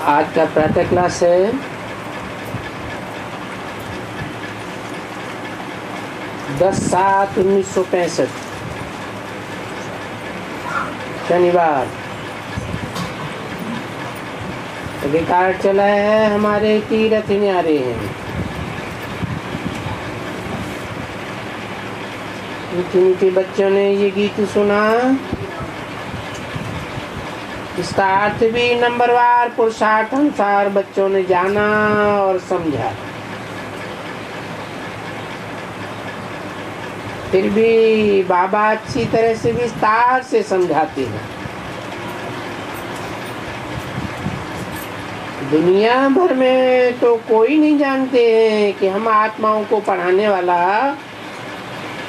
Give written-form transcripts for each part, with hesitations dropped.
आज का प्रातः क्लास है 10/7/1965 शनिवार। रिकॉर्ड चला है हमारे तीरथ न्यारे हैं। मीठे बच्चों ने ये गीत सुना। इसका अर्थ भी नंबरवार पुरुषार्थ अनुसार बच्चों ने जाना और समझा। फिर भी बाबा अच्छी तरह से विस्तार से समझाते हैं। दुनिया भर में तो कोई नहीं जानते हैं कि हम आत्माओं को पढ़ाने वाला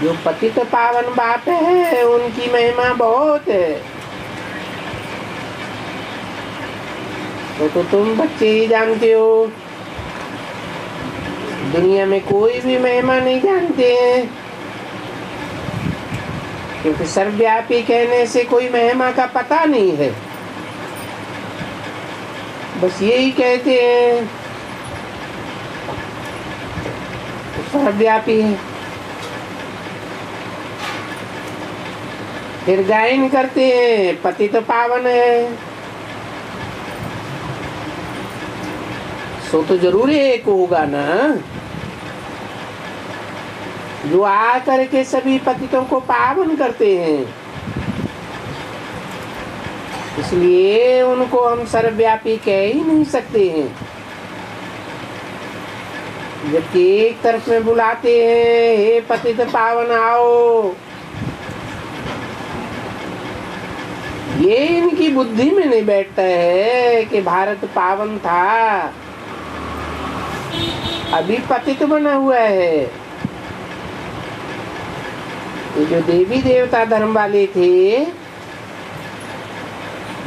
जो पतित पावन बाप है उनकी महिमा बहुत है। तो तुम बच्चे ही जानते हो। दुनिया में कोई भी महिमा नहीं जानते हैं, क्योंकि सर्वव्यापी कहने से कोई महिमा का पता नहीं है। बस यही कहते हैं तो सर्वव्यापी है। फिर गायन करते हैं पतित पावन है। सो तो जरूर एक होगा ना, जो आ करके सभी पतितों को पावन करते हैं। इसलिए उनको हम सर्वव्यापी कह ही नहीं सकते हैं। जबकि एक तरफ में बुलाते हैं, हे पतित पावन आओ, ये इनकी बुद्धि में नहीं बैठता है कि भारत पावन था, अभी पतित बना हुआ है। ये जो देवी देवता धर्म वाले थे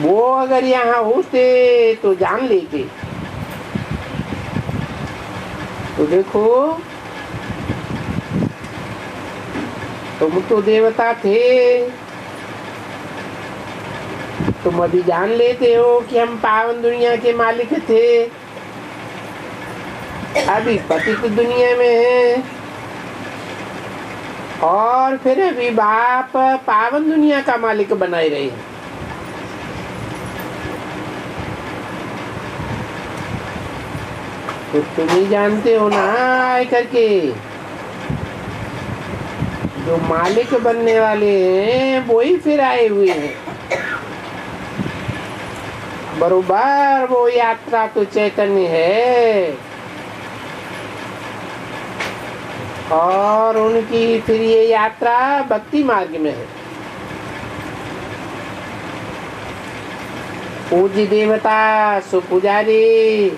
वो अगर यहाँ होते तो जान लेते। तो देखो, तुम तो देवता थे, तुम अभी जान लेते हो कि हम पावन दुनिया के मालिक थे, अभी पतित दुनिया में है। और फिर अभी बाप पावन दुनिया का मालिक बनाए रहे हैं। तो तुम ही जानते हो ना आए करके, जो मालिक बनने वाले हैं वो ही फिर आए हुए हैं। बरोबर वो यात्रा तो चैतन्य है, और उनकी फिर ये यात्रा भक्ति मार्ग में है। पूज्य देवता सो पुजारी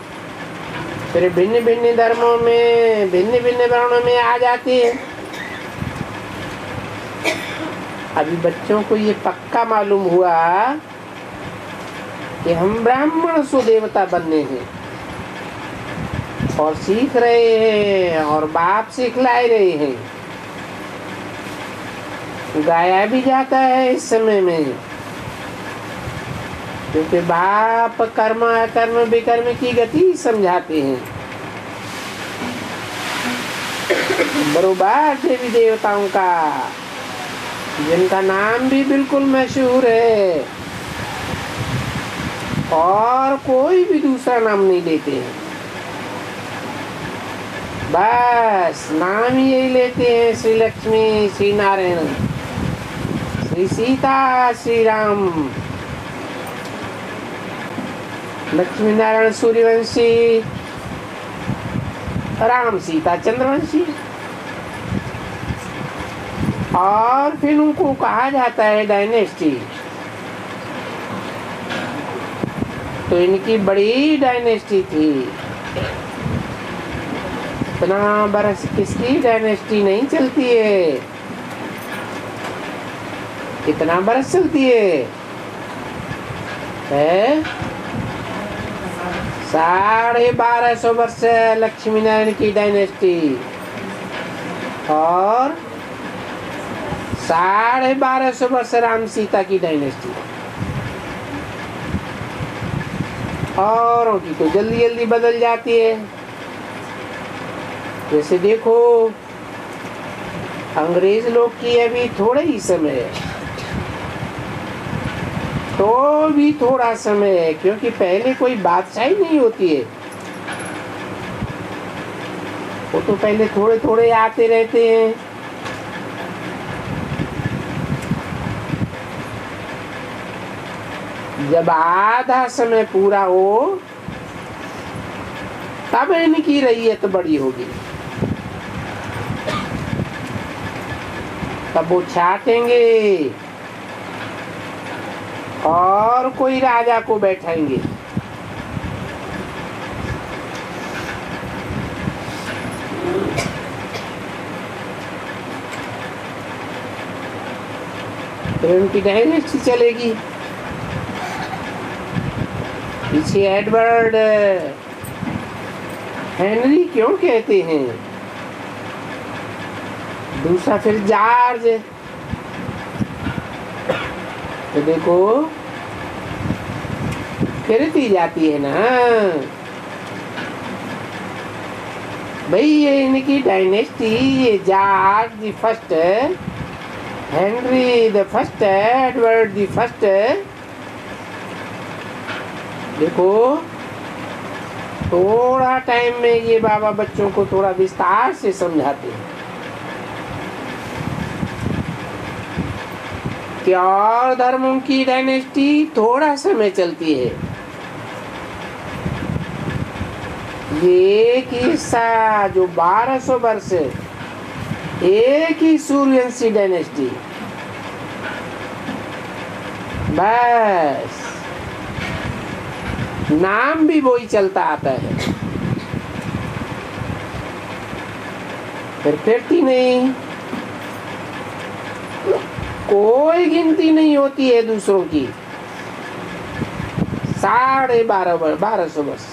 फिर भिन्न भिन्न धर्मों में भिन्न भिन्न वर्णों में आ जाते हैं। अभी बच्चों को ये पक्का मालूम हुआ कि हम ब्राह्मण सो देवता बनने हैं, और सीख रहे हैं और बाप सिखलाए रहे हैं। गाया भी जाता है इस समय में, क्योंकि बाप कर्म अकर्म विकर्म की गति समझाते हैं। बरोबर देवी देवताओं का, जिनका नाम भी बिल्कुल मशहूर है और कोई भी दूसरा नाम नहीं लेते हैं, बस नाम ही यही लेते हैं। श्री लक्ष्मी, श्री नारायण, श्री सीता, श्री राम। लक्ष्मी नारायण सूर्यवंशी, राम सीता चंद्रवंशी। और फिर उनको कहा जाता है डायनेस्टी। तो इनकी बड़ी डायनेस्टी थी। इतना बरस किसकी डायनेस्टी नहीं चलती है, कितना बरस चलती है 1250 वर्ष लक्ष्मी नारायण की डायनेस्टी, और 1250 वर्ष राम सीता की डायनेस्टी। औरों की तो जल्दी जल्दी बदल जाती है। जैसे देखो अंग्रेज लोग की अभी थोड़ा ही समय है, तो भी थोड़ा समय है, क्योंकि पहले कोई बादशाही नहीं होती है, वो तो पहले थोड़े थोड़े आते रहते हैं। जब आधा समय पूरा हो तब इनकी रैयत बड़ी होगी, तब वो छाटेंगे और कोई राजा को बैठाएंगे। फिर उनकी डायनेस्टी चलेगी। पीछे एडवर्ड हेनरी क्यों कहते हैं, दूसरा फिर जॉर्ज। तो देखो फिरती जाती है ना भाई, ये इनकी डायनेस्टी, ये George the first, Henry the first, Edward the first. देखो थोड़ा टाइम में ये बाबा बच्चों को थोड़ा विस्तार से समझाते हैं कि और धर्मों की डायनेस्टी थोड़ा समय चलती है। ये एक हिस्सा जो 1200 वर्ष, एक ही सूर्यवंशी डायनेस्टी, बस नाम भी वही चलता आता है, फिर फिरती नहीं, कोई गिनती नहीं होती है दूसरों की। 1250 वर्ष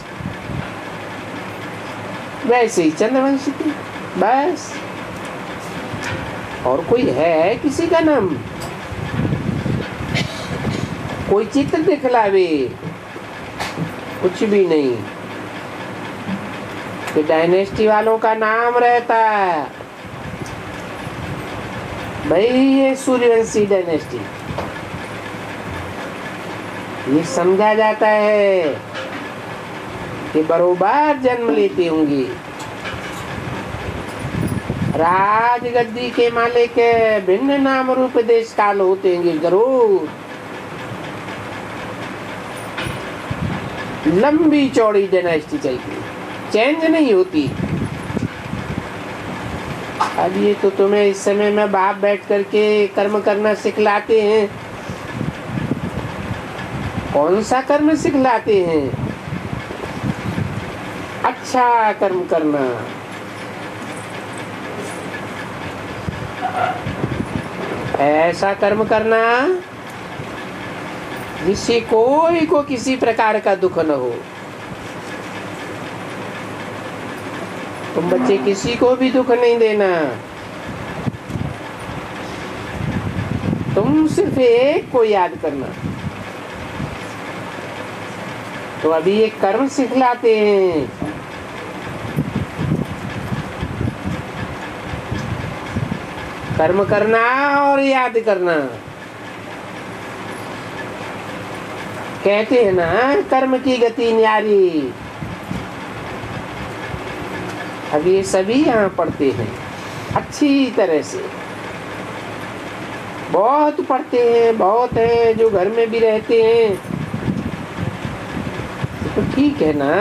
वैसे ही चंद्रवंशी थी, बस। और कोई है किसी का नाम, कोई चित्र दिखलावे, कुछ भी नहीं। तो डायनेस्टी वालों का नाम रहता है भाई ये सूर्यवंशी डायनेस्टी। ये समझा जाता है कि बरोबर जन्म लेते होंगे, राजगद्दी के मालिक भिन्न नाम रूप देश काल होते होंगे जरूर। लंबी चौड़ी डायनेस्टी चलती, चेंज नहीं होती। अब ये तो तुम्हें इस समय में बाप बैठ करके कर्म करना सिखलाते हैं। कौन सा कर्म सिखलाते हैं? अच्छा कर्म करना, ऐसा कर्म करना जिससे कोई को किसी प्रकार का दुख न हो। तुम बच्चे किसी को भी दुख नहीं देना, तुम सिर्फ एक को याद करना। तो अभी ये कर्म सिखलाते हैं। कर्म करना और याद करना, कहते हैं ना कर्म की गति न्यारी। अब ये सभी यहाँ पढ़ते हैं अच्छी तरह से, बहुत पढ़ते हैं, बहुत हैं जो घर में भी रहते हैं। तो ठीक है ना,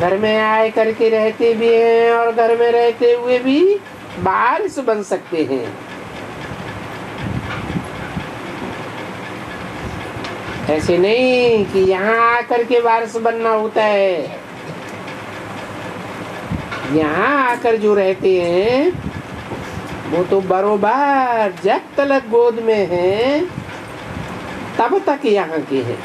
घर में आए करके रहते भी हैं और घर में रहते हुए भी वारिस बन सकते हैं। ऐसे नहीं कि यहाँ आकर के वारिस बनना होता है। यहाँ आकर जो रहते हैं वो तो बरोबर जब तक गोद में हैं तब तक यहाँ के हैं,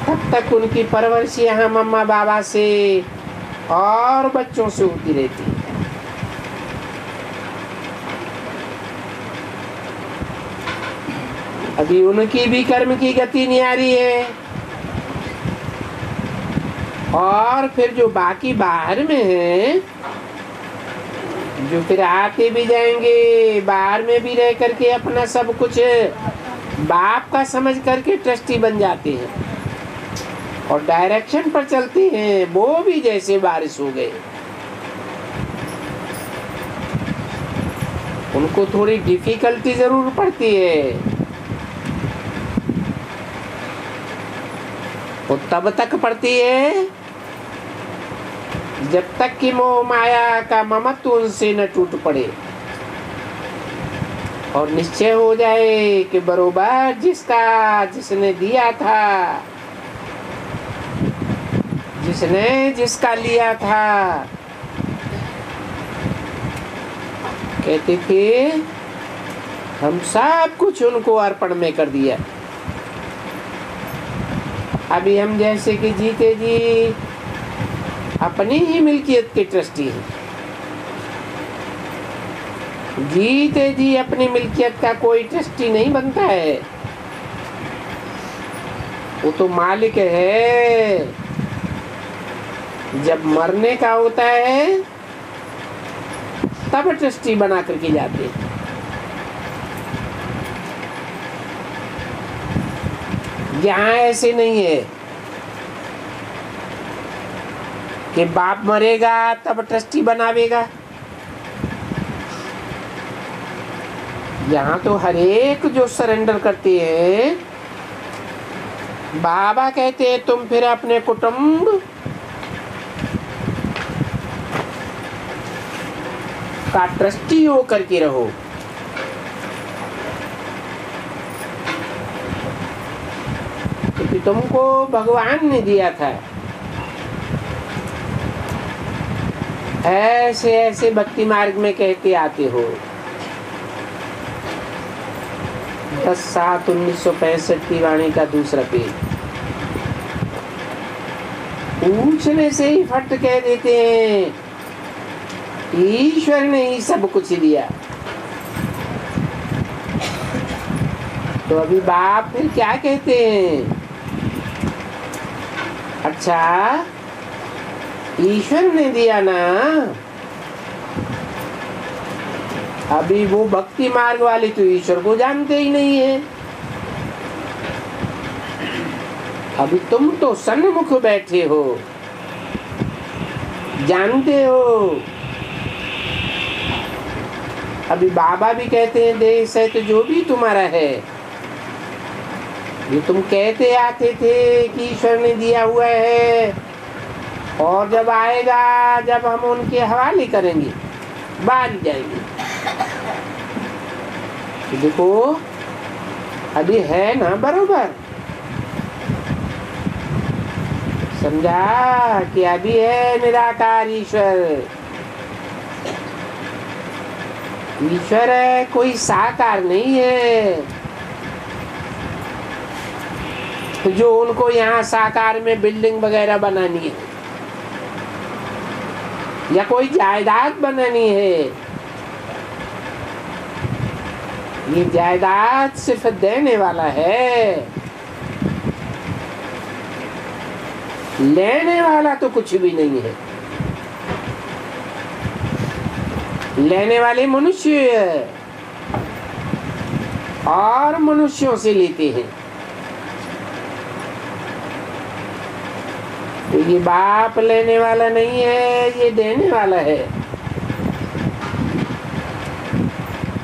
तब तक उनकी परवरिश यहाँ मम्मा बाबा से और बच्चों से होती रहती है। अभी उनकी भी कर्म की गति नहीं आ रही है, और फिर जो बाकी बाहर में है, जो फिर आते भी जाएंगे, बाहर में भी रह करके अपना सब कुछ बाप का समझ करके ट्रस्टी बन जाते हैं और डायरेक्शन पर चलते हैं, वो भी जैसे बारिश हो गए। उनको थोड़ी डिफिकल्टी जरूर पड़ती है, वो तब तक पड़ती है जब तक कि मोह माया का ममत्व उनसे न टूट पड़े और निश्चय हो जाए कि बरोबर जिसने दिया था, जिसने जिसका लिया था। कहते थे हम सब कुछ उनको अर्पण में कर दिया। अभी हम जैसे कि जीते जी अपनी ही मिल्कियत के ट्रस्टी हैं, जीते जी अपनी मिल्कियत का कोई ट्रस्टी नहीं बनता है, वो तो मालिक है। जब मरने का होता है तब ट्रस्टी बना करके जाते हैं। यहाँ ऐसे नहीं है कि बाप मरेगा तब ट्रस्टी बनावेगा। यहाँ तो हर एक जो सरेंडर करते हैं, बाबा कहते हैं तुम फिर अपने कुटुंब का ट्रस्टी हो करके रहो। क्योंकि तुमको भगवान ने दिया था। ऐसे ऐसे भक्ति मार्ग में कहते आते हो। 10/7/1965 की वाणी का दूसरा पेज। पूछने से ही फट कह देते हैं ईश्वर ने ही सब कुछ दिया। तो अभी बाप फिर क्या कहते हैं? अच्छा ईश्वर ने दिया ना। अभी वो भक्ति मार्ग वाले तो ईश्वर को जानते ही नहीं है। अभी तुम तो सन्मुख बैठे हो, जानते हो। अभी बाबा भी कहते हैं देश है तो जो भी तुम्हारा है, ये तुम कहते आते थे कि ईश्वर ने दिया हुआ है, और जब आएगा जब हम उनके हवाले करेंगे बाहर जाएंगे। तो देखो अभी है ना बरोबर, समझा कि अभी है निराकार ईश्वर। ईश्वर है, कोई साकार नहीं है। जो उनको यहाँ साकार में बिल्डिंग वगैरह बनानी है या कोई जायदाद बनानी है, ये जायदाद सिर्फ देने वाला है, लेने वाला तो कुछ भी नहीं है। लेने वाले मनुष्य और मनुष्यों से लेते हैं। तो ये बाप लेने वाला नहीं है, ये देने वाला है।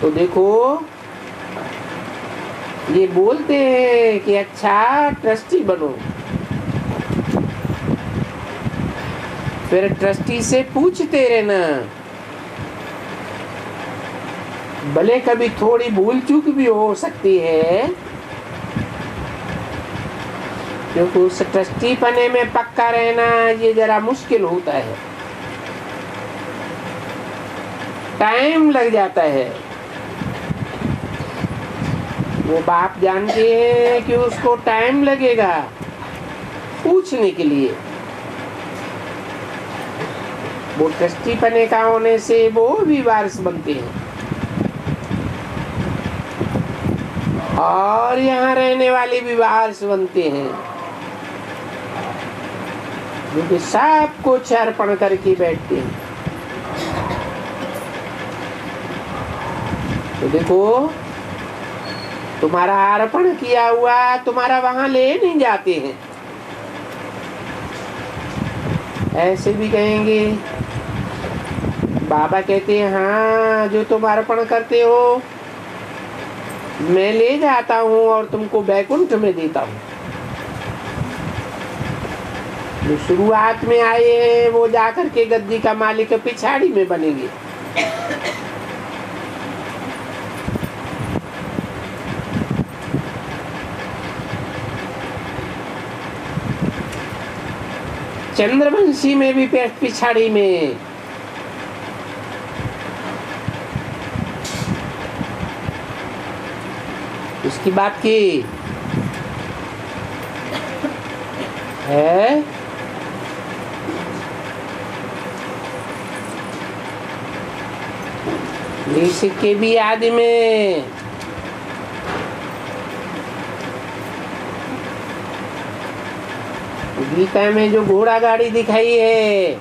तो देखो ये बोलते हैं कि अच्छा ट्रस्टी बनो। फिर ट्रस्टी से पूछते रहना, भले कभी थोड़ी भूल चूक भी हो सकती है, क्योंकि उस ट्रस्टी पने में पक्का रहना ये जरा मुश्किल होता है, टाइम लग जाता है। वो बाप जानते हैं कि उसको टाइम लगेगा पूछने के लिए। वो ट्रस्टी पने का होने से वो भी वारिस बनते हैं। और यहाँ रहने वाले भी बाहर से बनते हैं, जो कि सब कुछ अर्पण करके बैठते हैं। तो देखो, तुम्हारा अर्पण किया हुआ तुम्हारा वहां ले नहीं जाते हैं। ऐसे भी कहेंगे, बाबा कहते हैं हाँ, जो तुम अर्पण करते हो मैं ले जाता हूँ और तुमको बैकुंठ में देता हूँ। जो शुरुआत में आए हैं वो जाकर के गद्दी का मालिक पिछाड़ी में बनेंगे। चंद्रवंशी में भी पिछाड़ी में, उसकी बात की है। ये सिक्के भी आदि में, गीता में जो घोड़ा गाड़ी दिखाई है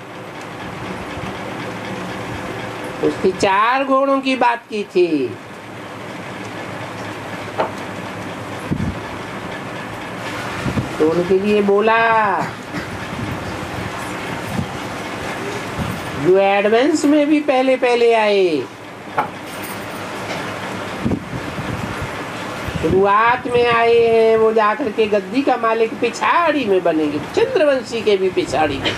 उसकी 4 घोड़ों की बात की थी। तो उनके लिए बोला जो एडवांस में भी पहले पहले आए, शुरुआत में आए हैं वो जाकर के गद्दी का मालिक पिछाड़ी में बनेंगे, चंद्रवंशी के भी पिछाड़ी में।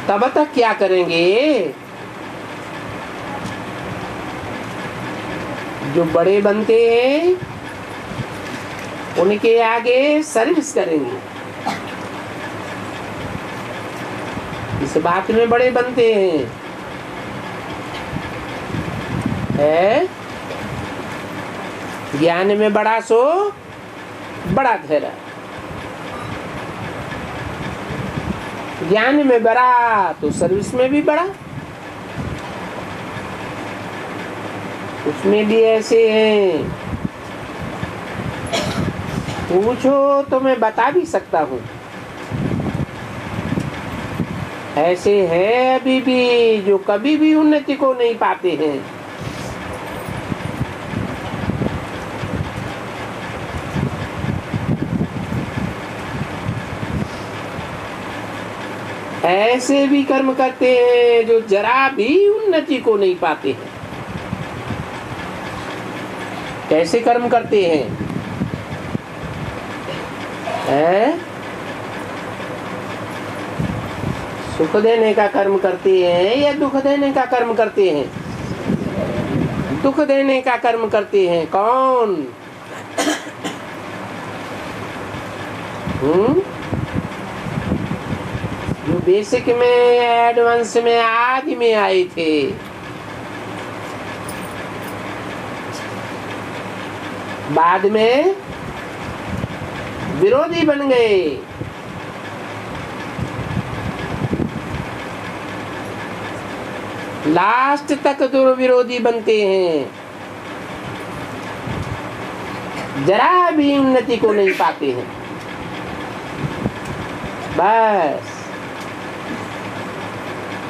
तब तक क्या करेंगे? जो बड़े बनते हैं उनके आगे सर्विस करेंगे। इस बात में बड़े बनते हैं, है ज्ञान में बड़ा सो बड़ा ठहरा, ज्ञान में बड़ा तो सर्विस में भी बड़ा। उसमें भी ऐसे हैं, पूछो तो मैं बता भी सकता हूँ। ऐसे हैं अभी भी जो कभी भी उन्नति को नहीं पाते हैं। ऐसे भी कर्म करते हैं जो जरा भी उन्नति को नहीं पाते हैं। कैसे कर्म करते हैं? सुख देने का कर्म करते हैं या दुख देने का कर्म करते हैं? दुख देने का कर्म करते हैं। कौन? जो बेसिक में, एडवांस में, आदि में आए थे, बाद में विरोधी बन गए। लास्ट तक दुर्विरोधी बनते हैं, जरा भी उन्नति को नहीं पाते हैं। बस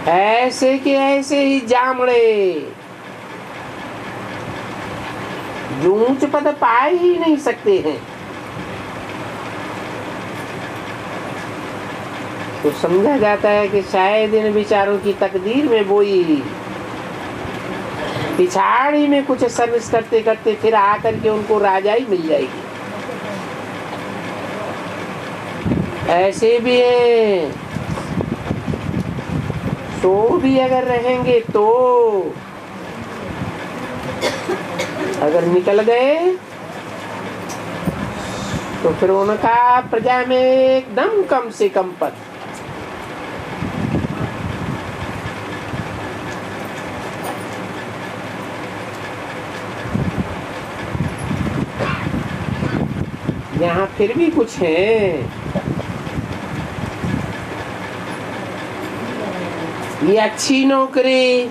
ऐसे के ऐसे ही जामड़े जो ऊंच पद पा ही नहीं सकते हैं। तो समझा जाता है कि शायद इन विचारों की तकदीर में वही पिछाड़ी में कुछ सर्विस करते करते फिर आकर के उनको राजाई मिल जाएगी। ऐसे भी हैं, तो भी अगर रहेंगे तो, अगर निकल गए तो फिर उनका प्रजा में एकदम कम से कम पद। यहाँ फिर भी कुछ है। ये अच्छी नौकरी,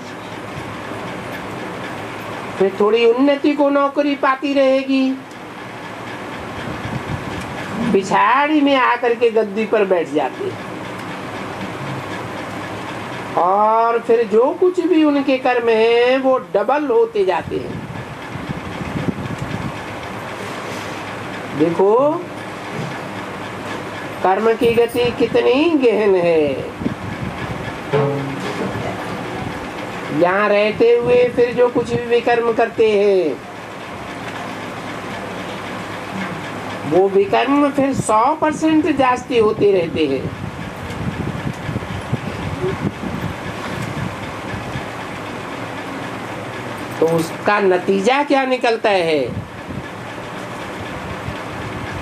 फिर थोड़ी उन्नति को नौकरी पाती रहेगी, पिछाड़ी में आकर के गद्दी पर बैठ जाते हैं और फिर जो कुछ भी उनके कर्म हैं वो डबल होते जाते हैं। देखो कर्म की गति कितनी गहन है। यहाँ रहते हुए फिर जो कुछ भी विकर्म करते हैं वो विकर्म फिर 100% जास्ती होते रहते हैं। तो उसका नतीजा क्या निकलता है?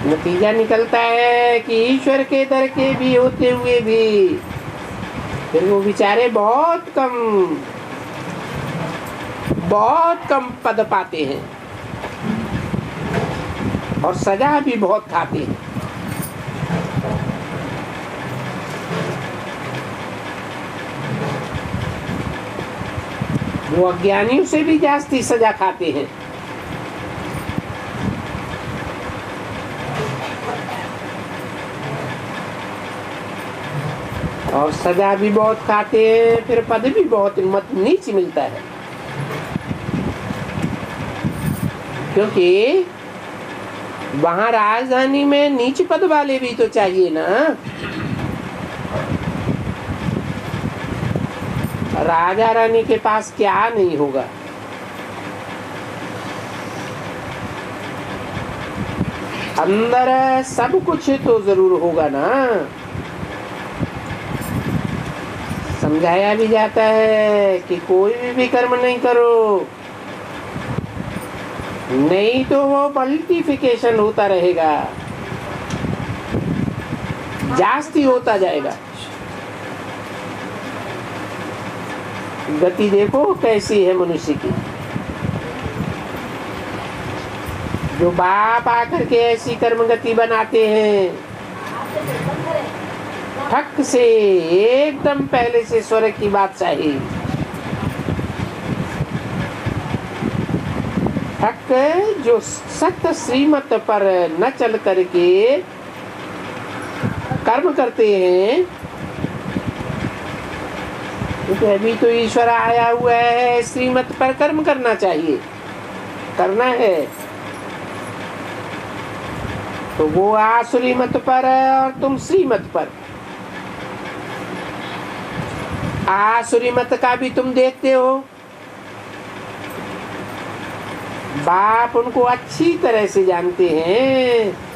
नतीजा निकलता है कि ईश्वर के दर के भी होते हुए भी फिर वो बेचारे बहुत कम पद पाते हैं और सजा भी बहुत खाते हैं। वो अज्ञानियों से भी जास्ती सजा खाते हैं। और सजा भी बहुत खाते हैं, फिर पद भी बहुत नीच मिलता है। क्योंकि वहां राजधानी में नीच पद वाले भी तो चाहिए ना। राजा रानी के पास क्या नहीं होगा। अंदर सब कुछ तो जरूर होगा ना। समझाया भी जाता है कि कोई भी विकर्म नहीं करो, नहीं तो वो मल्टीप्लिकेशन होता रहेगा, जास्ती होता जाएगा। गति देखो कैसी है मनुष्य की। जो बाप आकर के ऐसी कर्म गति बनाते हैं, ठक से एकदम पहले से स्वर्ग की बादशाही, ठक जो सत श्रीमत पर न चल करके कर्म करते हैं। क्योंकि अभी तो ईश्वर आया हुआ है, श्रीमत पर कर्म करना चाहिए, करना है। तो वो आसुरी मत पर और तुम श्रीमत पर। आसुरी मत का भी तुम देखते हो। बाप उनको अच्छी तरह से जानते हैं।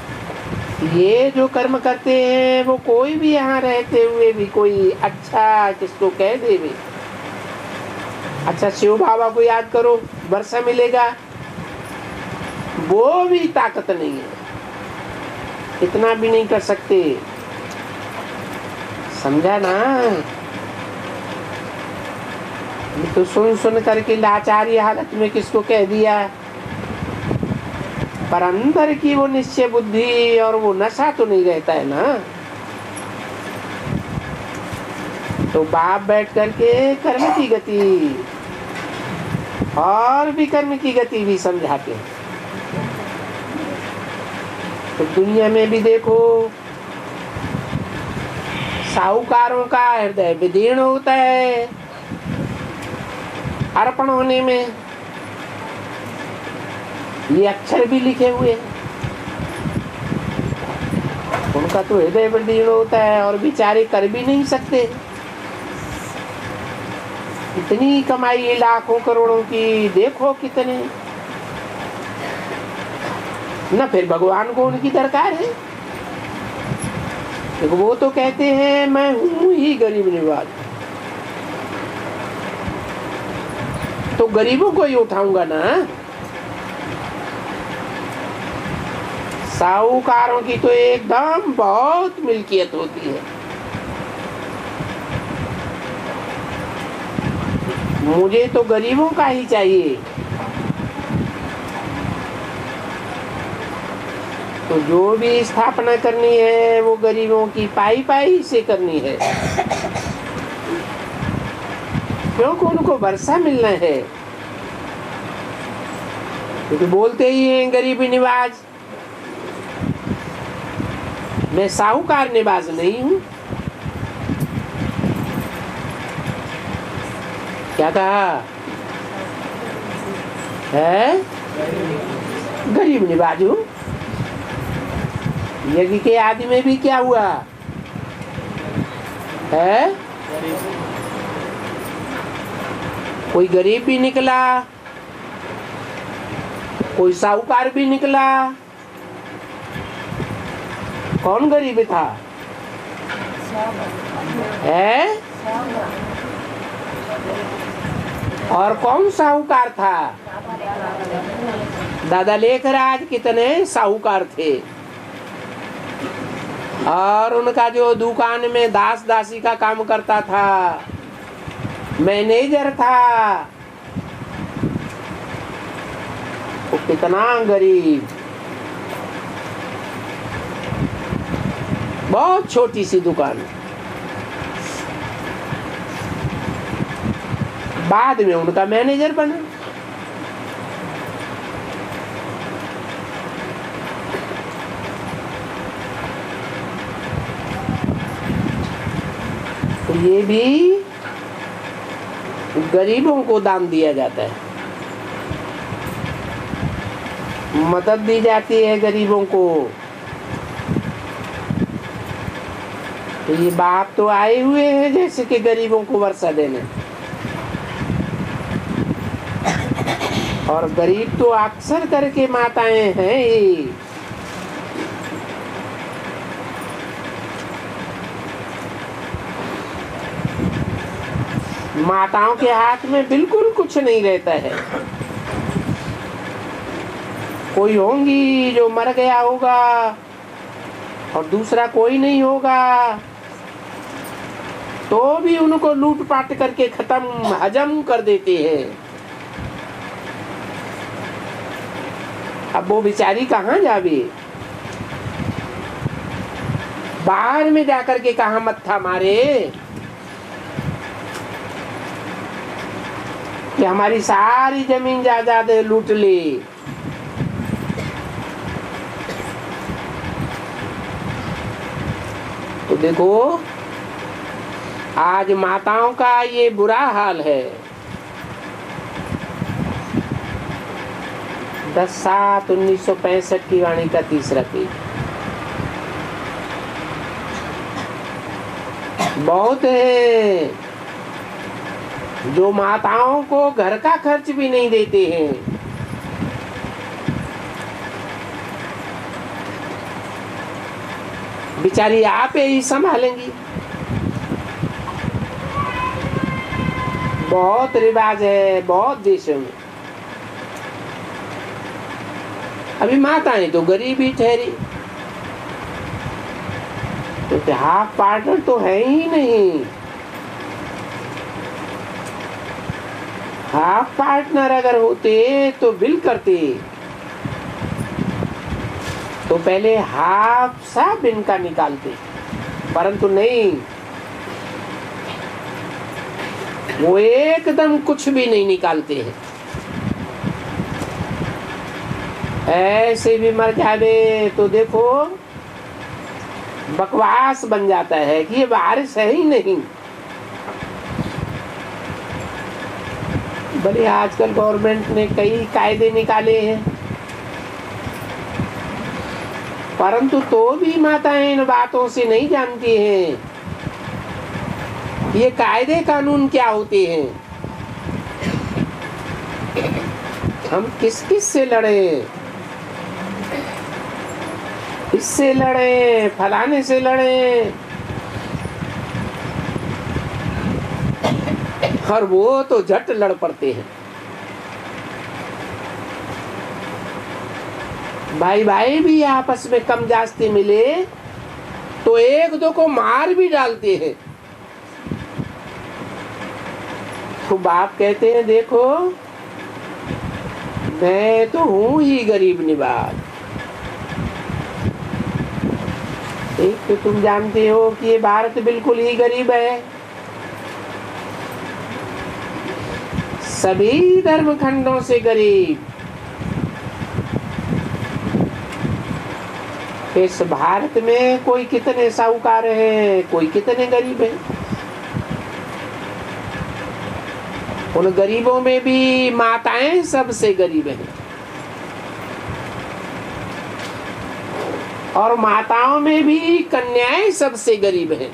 ये जो कर्म करते हैं वो कोई भी यहाँ रहते हुए भी कोई अच्छा किसको कह दे भी, अच्छा शिव बाबा को याद करो वर्षा मिलेगा, वो भी ताकत नहीं है, इतना भी नहीं कर सकते। समझा ना। तो सुन सुन करके लाचारी हालत में किसको कह दिया, पर अंदर की वो निश्चय बुद्धि और वो नशा तो नहीं रहता है ना। तो बाप बैठ करके कर्म की गति और विकर्म की गति भी समझाते हैं। तो दुनिया में भी देखो साहूकारों का हृदय विदीर्ण होता है अर्पण होने में। ये अक्षर भी लिखे हुए हैं, उनका तो हृदय विदीर्ण होता है और बेचारे कर भी नहीं सकते। इतनी कमाई लाखों करोड़ों की, देखो कितने न, फिर भगवान को उनकी दरकार है। देखो वो तो कहते हैं मैं हूं ही गरीब निवाज, तो गरीबों को ही उठाऊंगा ना। साहूकारों की तो एकदम बहुत मिल्कियत होती है। मुझे तो गरीबों का ही चाहिए। तो जो भी स्थापना करनी है वो गरीबों की पाई पाई से करनी है, क्योंकि उनको वर्षा मिलना है। क्योंकि बोलते ही हैं गरीबी निवाज। मैं साहूकार निवाज नहीं हूं। क्या कहा है? गरीब निवाज हूं। यज्ञ के आदि में भी क्या हुआ है? कोई गरीब भी निकला, कोई साहूकार भी निकला। कौन गरीब था है? और कौन साहूकार था? दादा लेखराज कितने साहूकार थे, और उनका जो दुकान में दास दासी का काम करता था, मैनेजर था, वो कितना गरीब। बहुत छोटी सी दुकान। बाद में उनका मैनेजर बना। तो ये भी गरीबों को दान दिया जाता है, मदद दी जाती है गरीबों को। तो ये बाप तो आए हुए हैं जैसे कि गरीबों को वर्षा देने, और गरीब तो अक्सर करके माताएं हैं ही। माताओं के हाथ में बिल्कुल कुछ नहीं रहता है। कोई होंगी जो मर गया होगा और दूसरा कोई नहीं होगा, तो भी उनको लूटपाट करके खत्म हजम कर देते हैं। अब वो बेचारी कहाँ जावे? बाहर में जाकर के कहाँ मत्था मारे कि हमारी सारी जमीन जायदाद लूट ले। तो देखो आज माताओं का ये बुरा हाल है। 10/7/1965 की वाणी का तीसरा पेज। बहुत है जो माताओं को घर का खर्च भी नहीं देते हैं। बेचारी आप ही संभालेंगी। बहुत रिवाज है बहुत देशों में। अभी माताएं तो गरीब ही ठहरी, तो हाफ पार्टनर तो है ही नहीं। हाफ पार्टनर अगर होते तो बिल करते, तो पहले हाफ सा बिन का निकालते, परंतु नहीं, वो एकदम कुछ भी नहीं निकालते हैं। ऐसे भी मर जावे तो देखो बकवास बन जाता है कि ये वारिस है ही नहीं। भले आजकल गवर्नमेंट ने कई कायदे निकाले हैं, परंतु तो भी माताएं इन बातों से नहीं जानती हैं ये कायदे कानून क्या होते हैं। हम किस किस से लड़े, इससे लड़े, फलाने से लड़े, और वो तो झट लड़ पड़ते हैं। भाई भाई भी आपस में कम जास्ती मिले तो एक दो को मार भी डालते हैं। तो बाप कहते हैं देखो मैं तो हूं ही गरीब निवाज। एक तो तुम जानते हो कि ये भारत बिल्कुल ही गरीब है। सभी धर्म खंडों से गरीब, इस भारत में कोई कितने साहूकार हैं, कोई कितने गरीब हैं। उन गरीबों में भी माताएं सबसे गरीब हैं, और माताओं में भी कन्याएं सबसे गरीब हैं।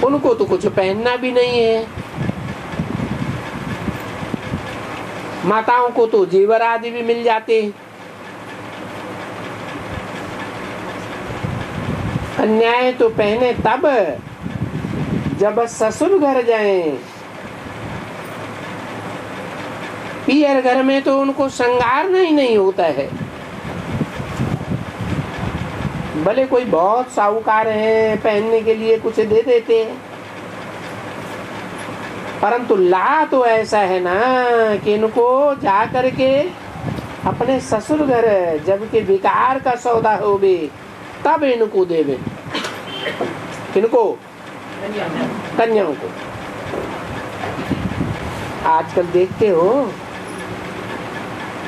उनको तो कुछ पहनना भी नहीं है। माताओं को तो जेवर आदि भी मिल जाते हैं। कन्याएं तो पहने तब जब ससुर घर जाएं। पियर घर में तो उनको श्रृंगार नहीं होता है। भले कोई बहुत साहूकार है, पहनने के लिए कुछ दे देते हैं, परंतु ला तो ऐसा है ना कि इनको जा करके अपने ससुर घर, जबकि विकार का सौदा होवे तब इनको देवे। किनको? कन्याओं को। आजकल देखते हो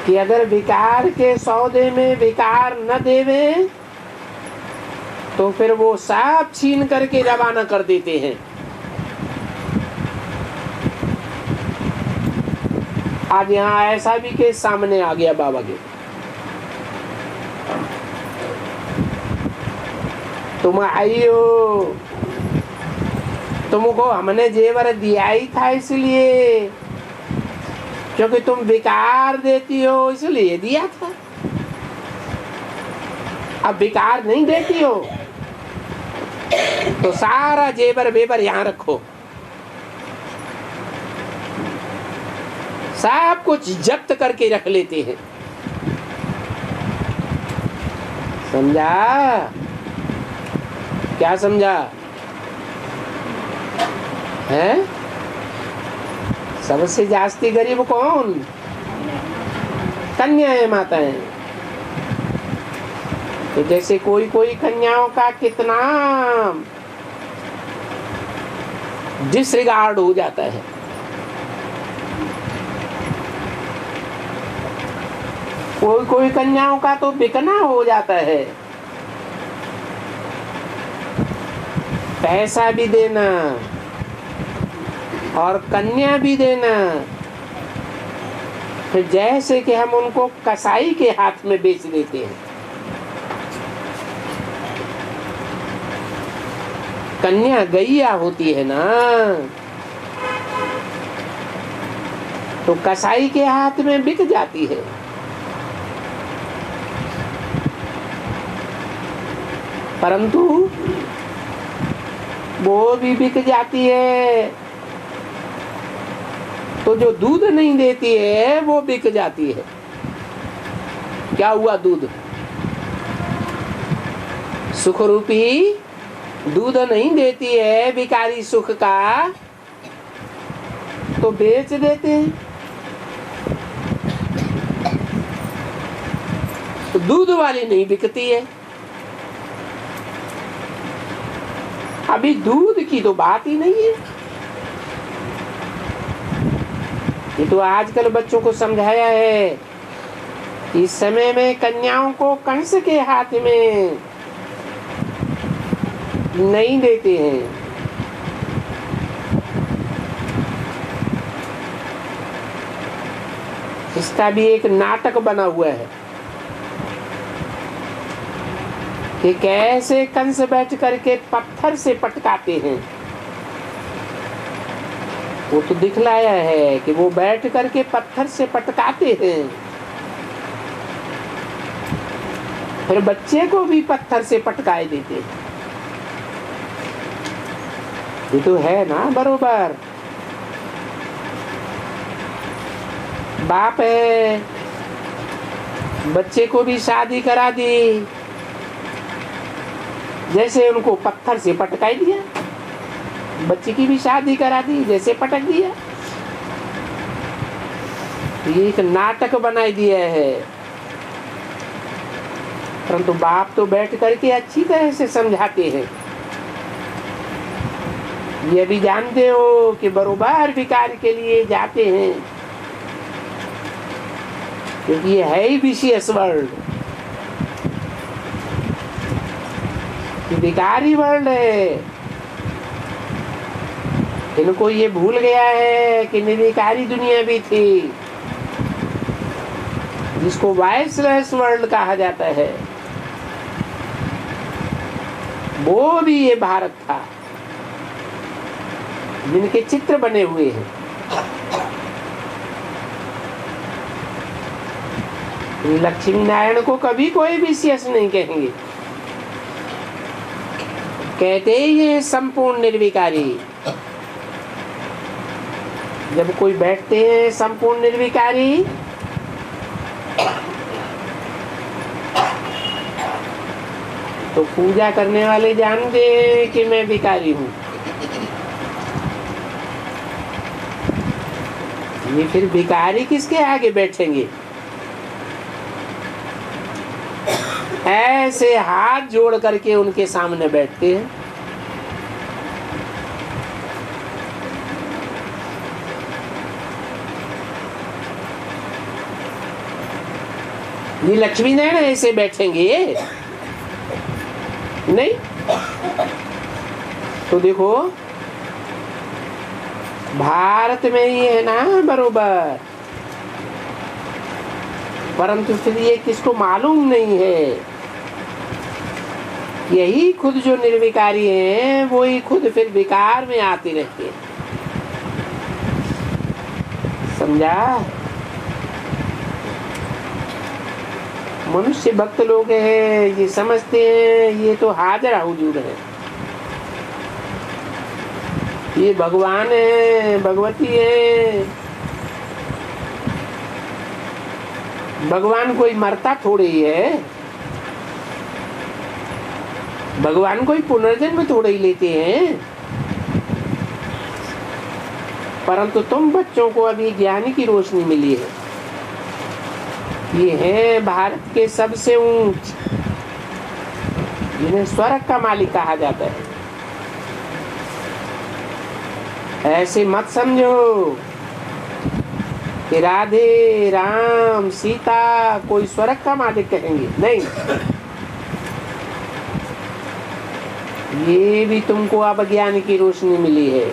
कि अगर विकार के सौदे में विकार न देवे तो फिर वो सब छीन करके रवाना कर देते हैं। आज यहाँ ऐसा भी केस सामने आ गया बाबा के। तुम आई हो, तुमको हमने जेवर दिया ही था इसलिए, क्योंकि तुम विकार देती हो इसलिए दिया था। अब विकार नहीं देती हो तो सारा जेवर वेवर यहाँ रखो, सब कुछ जब्त करके रख लेते हैं। समझा? क्या समझा है? सबसे जास्ती गरीब कौन? कन्याएं, माताएं। तो जैसे कोई कन्याओं का कितना डिसरिगार्ड हो जाता है। कोई कन्याओं का तो बिकना हो जाता है। पैसा भी देना और कन्या भी देना, फिर जैसे कि हम उनको कसाई के हाथ में बेच देते हैं। कन्या गैया होती है ना, तो कसाई के हाथ में बिक जाती है। परंतु वो भी बिक जाती है तो जो दूध नहीं देती है वो बिक जाती है। क्या हुआ? दूध, सुख रूपी दूध नहीं देती है भिखारी सुख का, तो बेच देते हैं। तो दूध वाली नहीं बिकती है। अभी दूध की तो बात ही नहीं है। ये तो आजकल बच्चों को समझाया है कि इस समय में कन्याओं को कंस के हाथ में नहीं देते हैं। इसका भी एक नाटक बना हुआ है कि कैसे कंस बैठ करके पत्थर से पटकाते हैं। वो तो दिखलाया है कि वो बैठ करके पत्थर से पटकाते हैं, फिर बच्चे को भी पत्थर से पटकाए देते हैं। ये तो है ना बरोबर। बाप है, बच्चे को भी शादी करा दी, जैसे उनको पत्थर से पटकाई दिया। बच्चे की भी शादी करा दी, जैसे पटक दिया। ये एक नाटक बनाई दिया है। परंतु बाप तो बैठ करके अच्छी तरह से समझाते हैं ये भी जानते हो कि बरोबर विकार के लिए जाते हैं, क्योंकि ये है ही विशेष वर्ल्ड, विकारी वर्ल्ड है। इनको ये भूल गया है कि निर्विकारी दुनिया भी थी, जिसको वाइसलेस वर्ल्ड कहा जाता है, वो भी ये भारत था, जिनके चित्र बने हुए हैं। लक्ष्मी नारायण को कभी कोई विशेष नहीं कहेंगे, कहते ही ये संपूर्ण निर्विकारी। जब कोई बैठते हैं संपूर्ण निर्विकारी, तो पूजा करने वाले जानते हैं कि मैं विकारी हूं। ये फिर भिखारी किसके आगे बैठेंगे? ऐसे हाथ जोड़ करके उनके सामने बैठते हैं। ये लक्ष्मी नारायण ऐसे बैठेंगे नहीं? तो देखो भारत में ही है ना बरोबर, परंतु फिर ये किसको मालूम नहीं है। यही खुद जो निर्विकारी हैं, वो ही खुद फिर विकार में आते रहते हैं। समझा? मनुष्य भक्त लोग हैं, ये समझते हैं ये तो हाजिर हुजूर है, ये भगवान है, भगवती है। भगवान कोई मरता थोड़े ही है, भगवान कोई पुनर्जन्म थोड़े ही लेते हैं। परंतु तुम बच्चों को अभी ज्ञान की रोशनी मिली है। ये है भारत के सबसे ऊंच, जिन्हें स्वर्ग का मालिक कहा जाता है। ऐसे मत समझो कि राधे राम सीता कोई स्वर्ग का मालिक कहेंगे, नहीं। ये भी तुमको अब ज्ञान की रोशनी मिली है।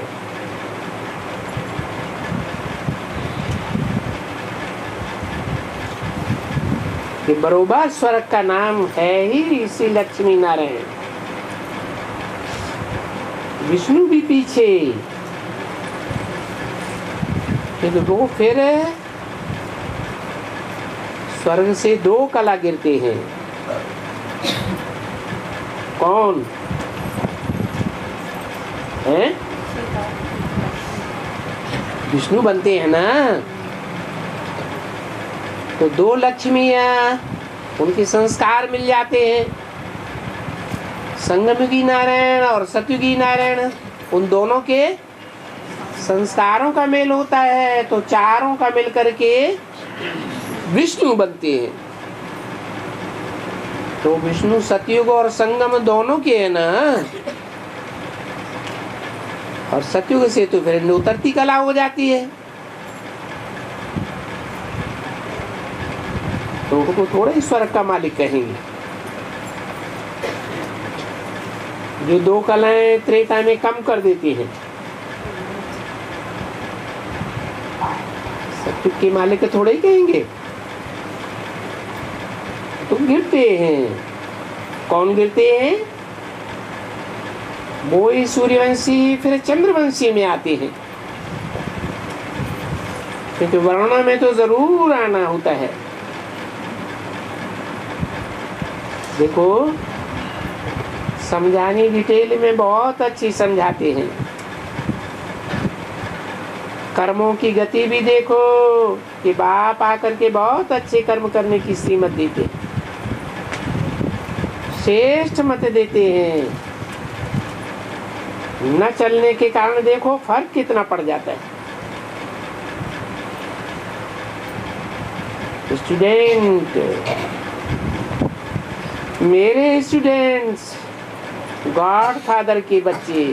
कि बरोबर स्वर्ग का नाम है ही इसी लक्ष्मी नारायण। विष्णु भी पीछे, वो फिर स्वर्ग से 2 कला गिरते हैं। कौन है? विष्णु बनते हैं ना। तो 2 लक्ष्मियां, उनके संस्कार मिल जाते हैं। संगमयुगी नारायण और सतयुगी नारायण, उन दोनों के संस्कारों का मेल होता है, तो चारों का मिल करके विष्णु बनते हैं। तो विष्णु सतयुग और संगम दोनों के है ना। और सतयुग से तो फिर उतरती कला हो जाती है। तो उनको थोड़ा ही स्वर्ग का मालिक कहेंगे। जो 2 कलाएं त्रेता में कम कर देती हैं, सतयुग के मालिक थोड़े ही कहेंगे। तो गिरते हैं। कौन गिरते हैं? वो ही सूर्यवंशी फिर चंद्रवंशी में आते हैं। क्योंकि वर्णा में तो जरूर आना होता है। देखो समझाने डिटेल में बहुत अच्छी समझाते हैं। कर्मों की गति भी देखो कि बाप आकर के बहुत अच्छे कर्म करने की श्रीमत देते, श्रेष्ठ मत देते हैं। न चलने के कारण देखो फर्क कितना पड़ जाता है। स्टूडेंट, मेरे स्टूडेंट्स, गॉड फादर के बच्चे,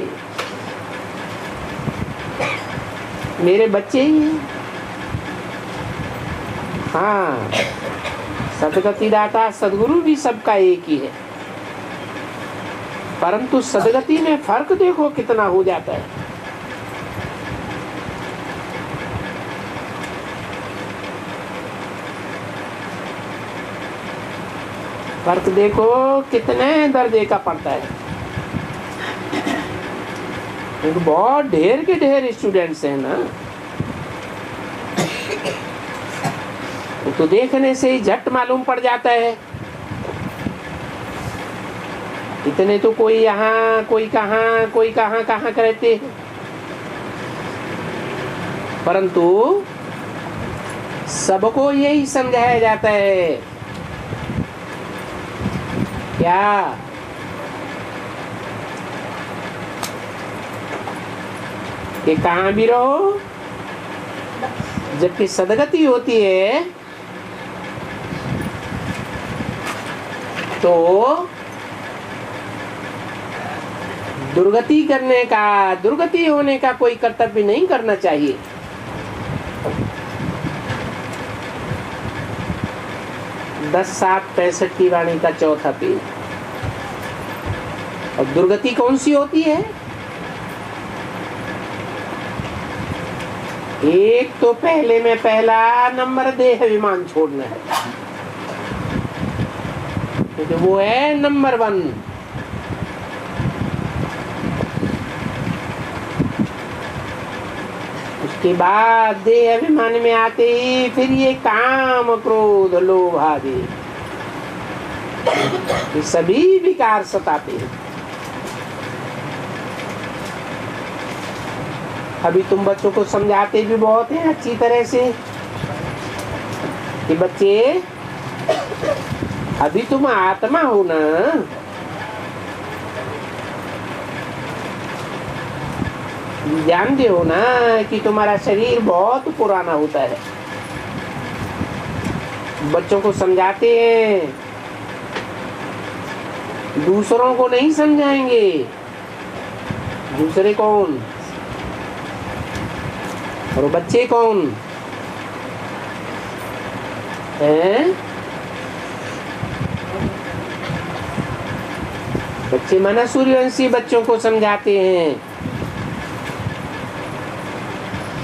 मेरे बच्चे ही हैं। हाँ, सदगति दाता सदगुरु भी सबका एक ही है, परंतु सदगति में फर्क देखो कितना हो जाता है। फर्क देखो कितने दर्जे का पड़ता है। तो बहुत ढेर के ढेर स्टूडेंट्स हैं ना, तो देखने से ही झट मालूम पड़ जाता है। इतने तो कोई यहाँ कोई कहाँ कोई कहाँ कहाँ रहते हैं, परंतु सबको यही समझाया जाता है क्या, कि कहाँ भी रहो, जबकि सदगति होती है तो दुर्गति करने का, दुर्गति होने का कोई कर्तव्य नहीं करना चाहिए। दस 7:65 की वाणी का चौथा पेज। और दुर्गति कौन सी होती है? एक तो पहले में पहला नंबर देह अभिमान छोड़ना है, क्योंकि वो है नंबर 1। उसके बाद देह अभिमान में आते ही फिर ये काम क्रोध लोभ आदि ये सभी विकार सताते हैं। अभी तुम बच्चों को समझाते भी बहुत हैं अच्छी तरह से कि बच्चे अभी तुम आत्मा हो ना, जानते हो ना कि तुम्हारा शरीर बहुत पुराना होता है। बच्चों को समझाते हैं, दूसरों को नहीं समझाएंगे। दूसरे कौन और बच्चे कौन हैं? बच्चे माना सूर्यवंशी बच्चों को समझाते हैं,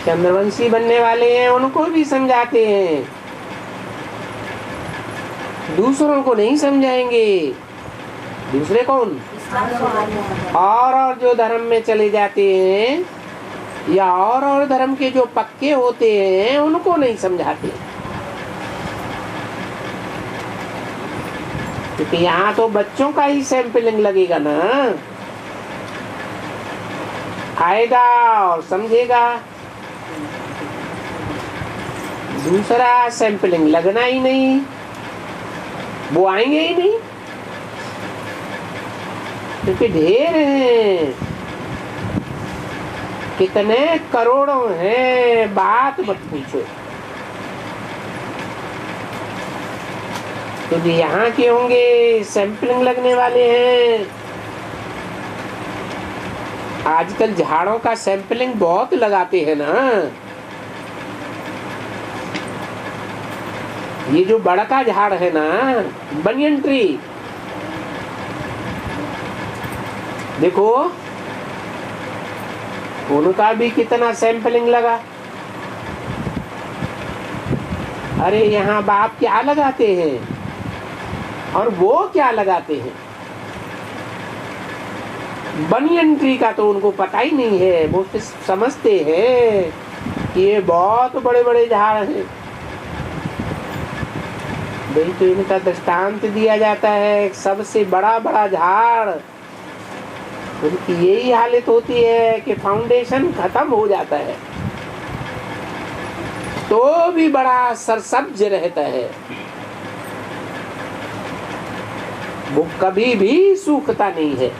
चंद्रवंशी बनने वाले हैं उनको भी समझाते हैं, दूसरों को नहीं समझाएंगे। दूसरे कौन? और जो धर्म में चले जाते हैं या और धर्म के जो पक्के होते हैं उनको नहीं समझाते, क्योंकि यहाँ तो बच्चों का ही सैंपलिंग लगेगा ना, आएगा और समझेगा। दूसरा सैंपलिंग लगना ही नहीं, वो आएंगे ही नहीं, क्योंकि ढेर हैं, कितने करोड़ों हैं, बात मत पूछो। तो जो यहाँ के होंगे सैंपलिंग लगने वाले हैं। आजकल झाड़ों का सैंपलिंग बहुत लगाते हैं ना। ये जो बड़ा का झाड़ है ना, बनियन ट्री, देखो उनका भी कितना सैंपलिंग लगा। अरे यहाँ बाप क्या लगाते हैं और वो क्या लगाते हैं, बनियन ट्री का तो उनको पता ही नहीं है। वो समझते हैं कि ये बहुत बड़े बड़े झाड़ हैं। भाई तो इनका दृष्टांत दिया जाता है, सबसे बड़ा बड़ा झाड़, उनकी यही हालत होती है कि फाउंडेशन खत्म हो जाता है तो भी बड़ा सरसब्ज रहता है, वो कभी भी सूखता नहीं है।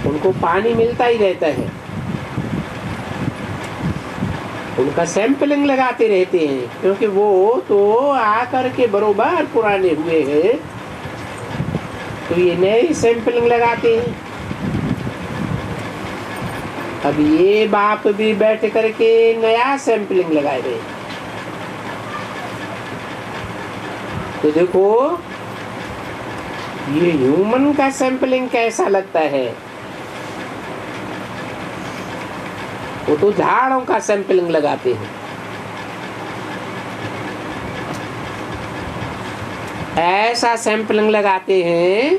उनको पानी मिलता ही रहता है। उनका सैंपलिंग लगाते रहते हैं, क्योंकि वो तो आकर के बरोबर पुराने हुए हैं, तो ये नई सैंपलिंग लगाते हैं। अब ये बाप भी बैठ करके नया सैंपलिंग लगाए रहे। तो देखो ये ह्यूमन का सैंपलिंग कैसा लगता है। वो तो झाड़ों का सैंपलिंग लगाते हैं। ऐसा सैंपलिंग लगाते हैं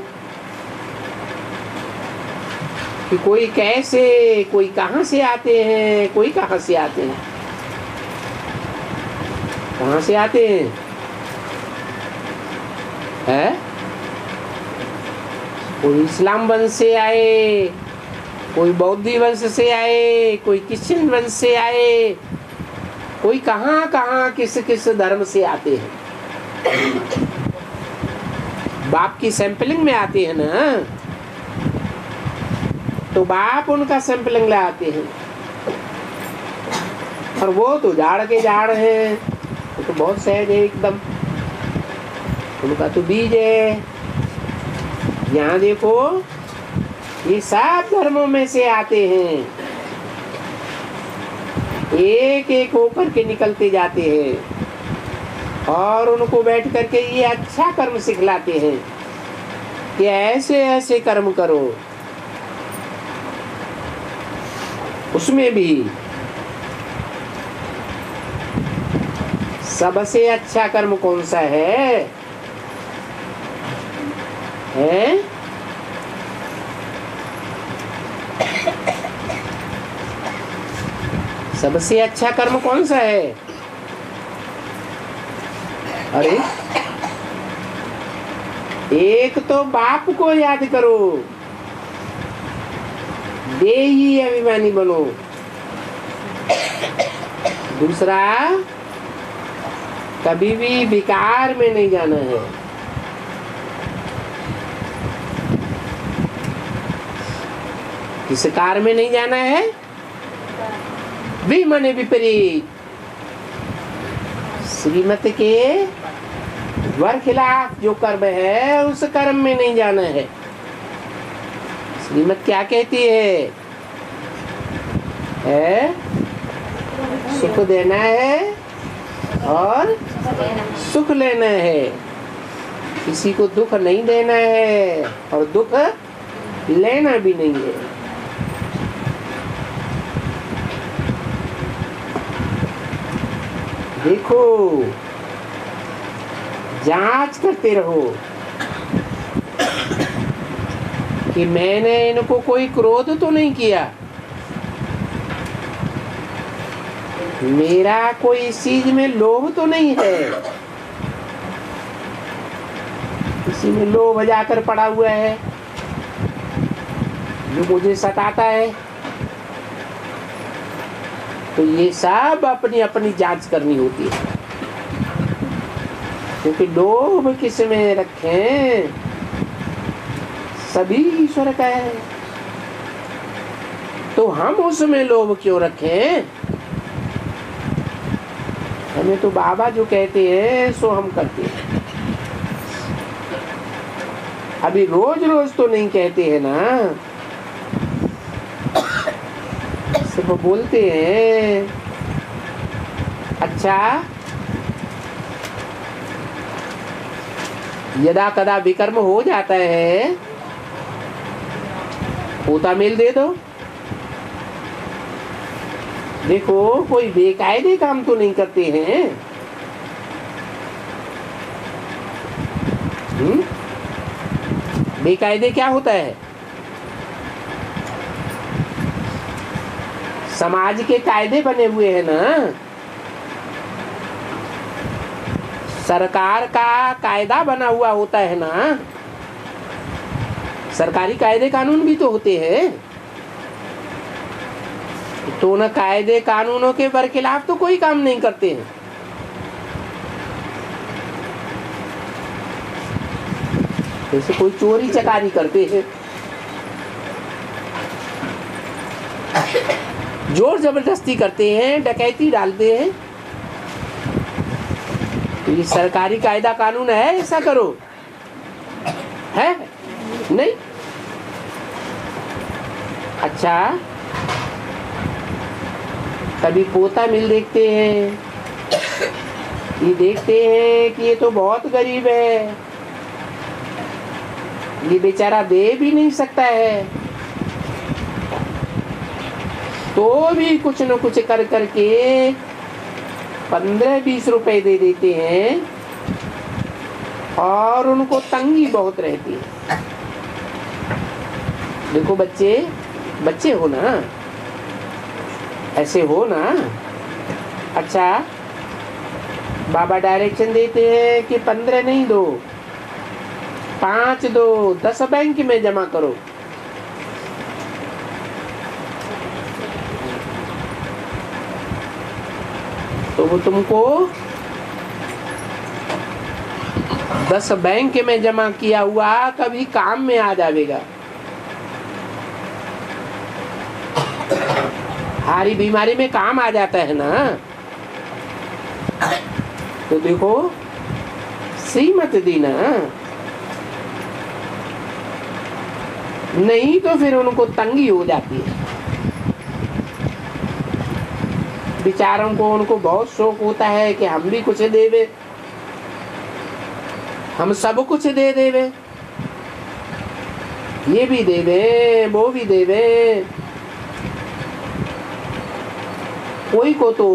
कि कोई कैसे, कोई कहां से आते हैं, कोई कहां से आते हैं। कहां से आते हैं? है? कोई इस्लाम वंश से आए, कोई बौद्धी वंश से आए, कोई क्रिश्चियन वंश से आए, कोई कहां कहां किस किस धर्म से आते हैं। बाप की सैंपलिंग में आते हैं ना, तो बाप उनका सैंपलिंग लाते हैं। और वो तो झाड़ के झाड़ हैं, वो तो बहुत सहज है एकदम, उनका तो बीज है। यहाँ देखो ये सब धर्मों में से आते हैं, एक एक होकर के निकलते जाते हैं, और उनको बैठ करके ये अच्छा कर्म सिखलाते हैं कि ऐसे ऐसे कर्म करो। उसमें भी सबसे अच्छा कर्म कौन सा है? सबसे अच्छा कर्म कौन सा है? अरे एक तो बाप को याद करो, देही अभिमानी बनो। दूसरा, कभी भी विकार में नहीं जाना है। किस कार में नहीं जाना है? विमने विपरीत, श्रीमत के खिलाफ जो कर्म है उस कर्म में नहीं जाना है। श्रीमत क्या कहती है? सुख देना है और सुख लेना है, किसी को दुख नहीं देना है और दुख लेना भी नहीं है। देखो, जांच करते रहो कि मैंने इनको कोई क्रोध तो नहीं किया, मेरा कोई इस चीज में लोभ तो नहीं है। किसी में लोभ जाकर पड़ा हुआ है जो मुझे सताता है, तो ये सब अपनी अपनी जांच करनी होती है। क्योंकि लोभ किस में रखें, सभी ईश्वर का है, तो हम उसमें लोभ क्यों रखें? हमें तो बाबा जो कहते हैं सो हम करते हैं। अभी रोज रोज तो नहीं कहते हैं ना, सिर्फ बोलते हैं। अच्छा, यदा कदा विकर्म हो जाता है, पोता मेल दे दो। देखो, कोई बेकायदे काम तो नहीं करते हैं। बेकायदे क्या होता है? समाज के कायदे बने हुए हैं ना, सरकार का कायदा बना हुआ होता है ना, सरकारी कायदे कानून भी तो होते हैं। तो न कायदे कानूनों के बरखिलाफ तो कोई काम नहीं करते हैं। जैसे कोई चोरी चकारी करते हैं, जोर जबरदस्ती करते हैं, डकैती डालते हैं। तो ये सरकारी कायदा कानून है ऐसा करो? है नहीं। अच्छा, कभी पोता मिल देखते हैं, ये देखते हैं कि ये तो बहुत गरीब है, ये बेचारा दे भी नहीं सकता है, तो भी कुछ न कुछ कर करके 15-20 रुपए दे देते हैं और उनको तंगी बहुत रहती है। देखो बच्चे, बच्चे हो ना, ऐसे हो ना। अच्छा, बाबा डायरेक्शन देते हैं कि 15 नहीं दो, 5 दो, 10 बैंक में जमा करो। तो वो तुमको 10 बैंक में जमा किया हुआ कभी काम में आ जाएगा। हारी बीमारी में काम आ जाता है ना। तो देखो, सही मत देना, नहीं तो फिर उनको तंगी हो जाती है। बेचारों को, उनको बहुत शौक होता है कि हम भी कुछ देवे, हम सब कुछ दे देवे, ये भी देवे, वो भी देवे। कोई को तो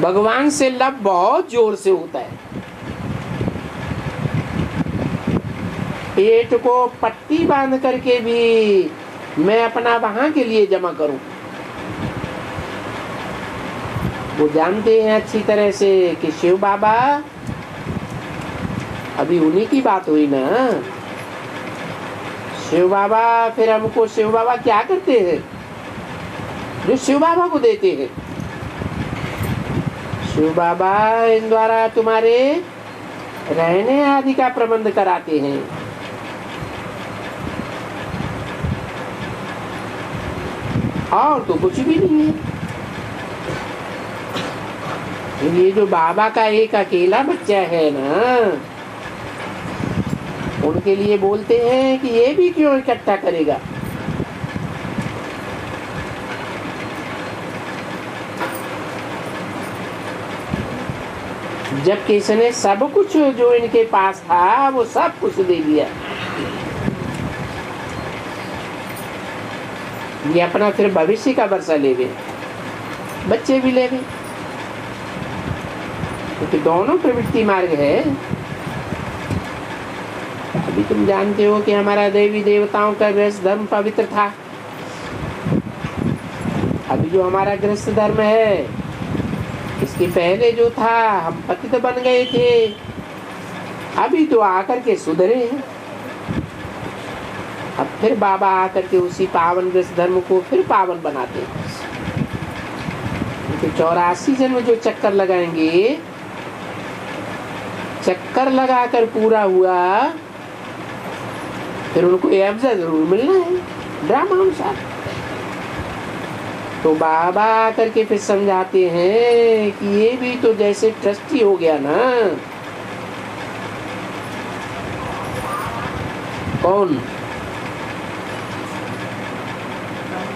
भगवान से लव बहुत जोर से होता है, पेट को पट्टी बांध करके भी मैं अपना वहां के लिए जमा करूं। वो जानते हैं अच्छी तरह से कि शिव बाबा, अभी उन्हीं की बात हुई ना, शिव बाबा, फिर हमको शिव बाबा क्या करते हैं? जो शिव बाबा को देते हैं, शिव बाबा इन द्वारा तुम्हारे रहने आदि का प्रबंध कराते हैं। और तो कुछ भी नहीं है। ये जो बाबा का एक अकेला बच्चा है ना, उनके लिए बोलते हैं कि ये भी क्यों इकट्ठा करेगा। जबकि इसने सब कुछ जो इनके पास था वो सब कुछ दे दिया। ये अपना फिर भविष्य का वर्षा ले गए, बच्चे भी ले गए, क्योंकि दोनों प्रवृत्ति मार्ग है। अभी तुम जानते हो कि हमारा देवी देवताओं का गृहस्थ धर्म पवित्र था। अभी जो हमारा गृहस्थ धर्म है, इसके पहले जो था हम पतित बन गए थे, अभी तो आकर के सुधरे हैं। अब फिर बाबा आकर के उसी पावन गृहस्थ धर्म को फिर पावन बनाते हैं। तो 84 जन्म जो चक्कर लगाएंगे, चक्कर लगाकर पूरा हुआ, फिर उनको एवजा जरूर मिलना है ड्रामा अनुसार। तो बाबा आकर के फिर समझाते हैं कि ये भी तो जैसे ट्रस्टी हो गया ना। कौन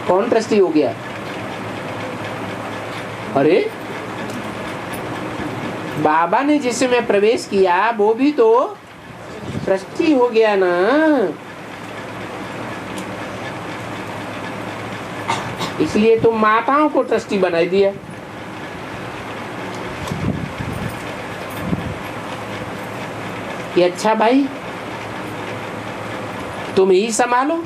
कौन ट्रस्टी हो गया? अरे बाबा ने जिसमें प्रवेश किया वो भी तो ट्रस्टी हो गया ना। इसलिए तुम माताओं को ट्रस्टी बनाई दिया। कि अच्छा भाई तुम ही संभालो,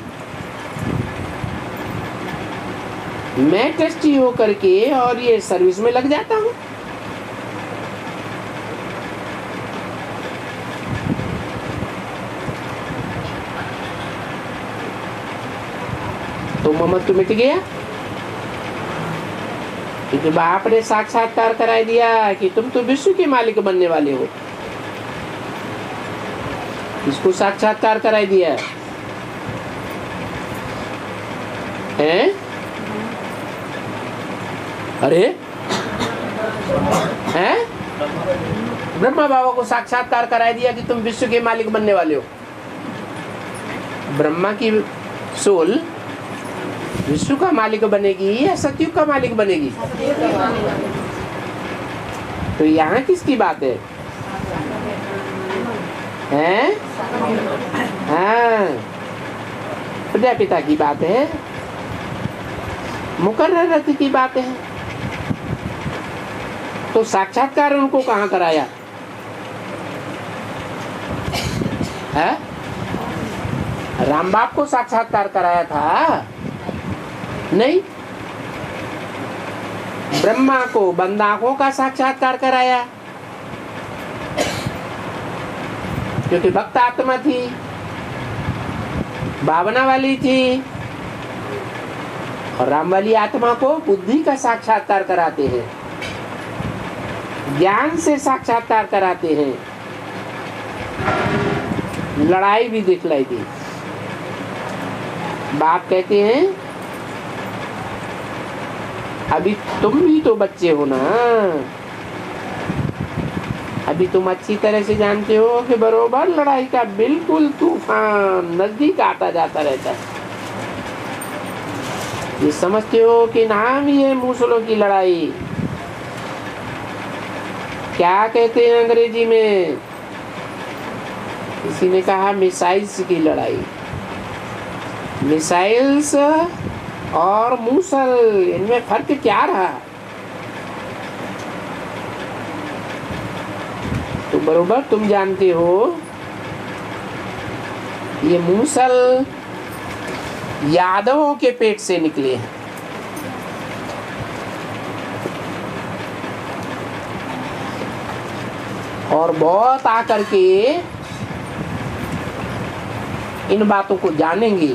मैं ट्रस्टी हो करके और ये सर्विस में लग जाता हूं। तो ममत्व मिट गया, क्योंकि बाप ने साक्षात्कार कराई दिया कि तुम तो विश्व के मालिक बनने वाले हो। इसको साक्षात्कार कराई दिया। हैं? अरे हैं? ब्रह्मा बाबा को साक्षात्कार करा दिया कि तुम विश्व के मालिक बनने वाले हो। ब्रह्मा की सोल विश्व का मालिक बनेगी या सतयुग का मालिक बनेगी? तो यहाँ किसकी बात है? हैं? हाँ, प्रजापिता की बात है, मुकर्रर रति की बात है। तो साक्षात्कार उनको कहाँ कराया है? राम बाप को साक्षात्कार कराया था? नहीं, ब्रह्मा को बंद आंखों का साक्षात्कार कराया, क्योंकि भक्त आत्मा थी, भावना वाली थी। और राम वाली आत्मा को बुद्धि का साक्षात्कार कराते हैं, ज्ञान से साक्षात्कार कराते हैं, लड़ाई भी दिखलाई दी। बाप कहते हैं अभी तुम भी तो बच्चे हो ना, अभी तुम अच्छी तरह से जानते हो कि बरोबर लड़ाई का बिल्कुल तूफान नजदीक आता जाता रहता है। ये समझते हो कि नाम ही है मूसलों की लड़ाई। क्या कहते हैं अंग्रेजी में? किसी ने कहा मिसाइल्स की लड़ाई। मिसाइल्स और मूसल, इनमें फर्क क्या रहा? तो बरोबर तुम जानते हो ये मूसल यादवों के पेट से निकले हैं। और बहुत आकर के इन बातों को जानेंगे।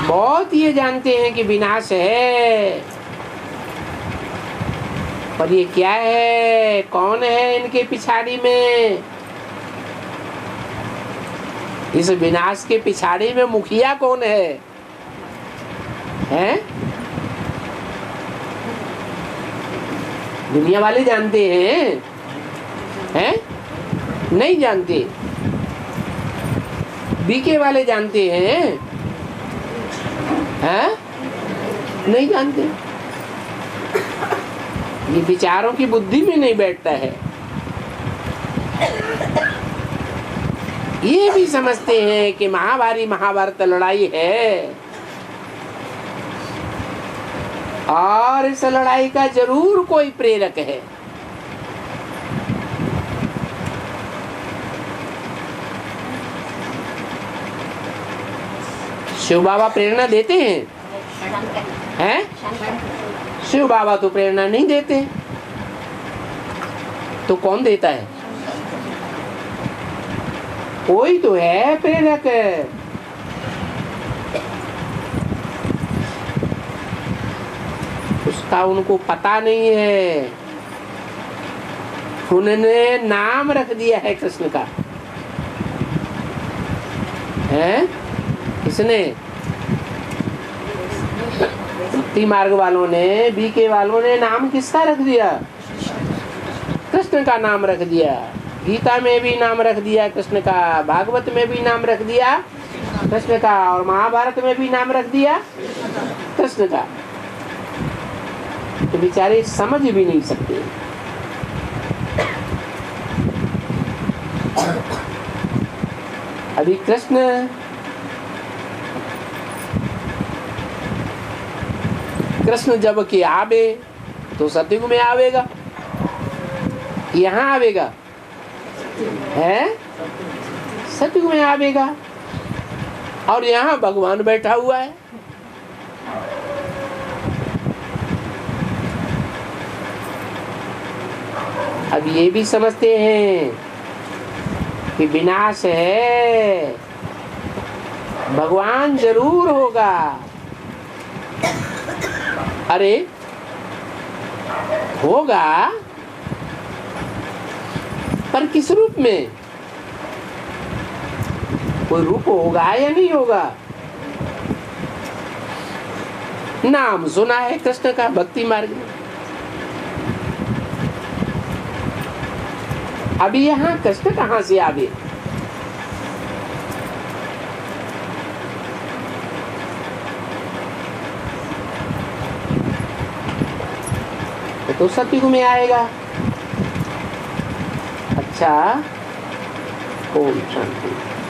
बहुत ये जानते हैं कि विनाश है, पर ये क्या है, कौन है इनके पिछाड़ी में? इस विनाश के पिछाड़ी में मुखिया कौन है? हैं? दुनिया वाले जानते हैं? हैं? नहीं जानते। बीके वाले जानते हैं? हैं? नहीं जानते। ये विचारों की बुद्धि में नहीं बैठता है। ये भी समझते हैं कि महाभारी महाभारत लड़ाई है और इस लड़ाई का जरूर कोई प्रेरक है। शिव बाबा प्रेरणा देते हैं? शिव बाबा तो प्रेरणा नहीं देते, तो कौन देता है? कोई तो है प्रेरक। उसका उनको पता नहीं है। उन्होंने नाम रख दिया है कृष्ण का। हैं? किसने? भक्ति मार्ग वालों ने, बीके वालों ने नाम किसका रख दिया? कृष्ण का नाम रख दिया। गीता में भी नाम रख दिया कृष्ण का, भागवत में भी नाम रख दिया कृष्ण का, और महाभारत में भी नाम रख दिया कृष्ण का। तो बेचारे समझ भी नहीं सकते। अभी कृष्ण जब कि आवे तो सतयुग में आवेगा, यहाँ आवेगा है, सतयुग में आवेगा। और यहाँ भगवान बैठा हुआ है। अब ये भी समझते हैं कि विनाश है, भगवान जरूर होगा। अरे होगा, पर किस रूप में? कोई रूप होगा या नहीं होगा? नाम सुना है कृष्ण का भक्ति मार्ग में। अभी यहाँ कृष्ण कहाँ से आ गए? तो सतयुग में आएगा। अच्छा, ओम शांति।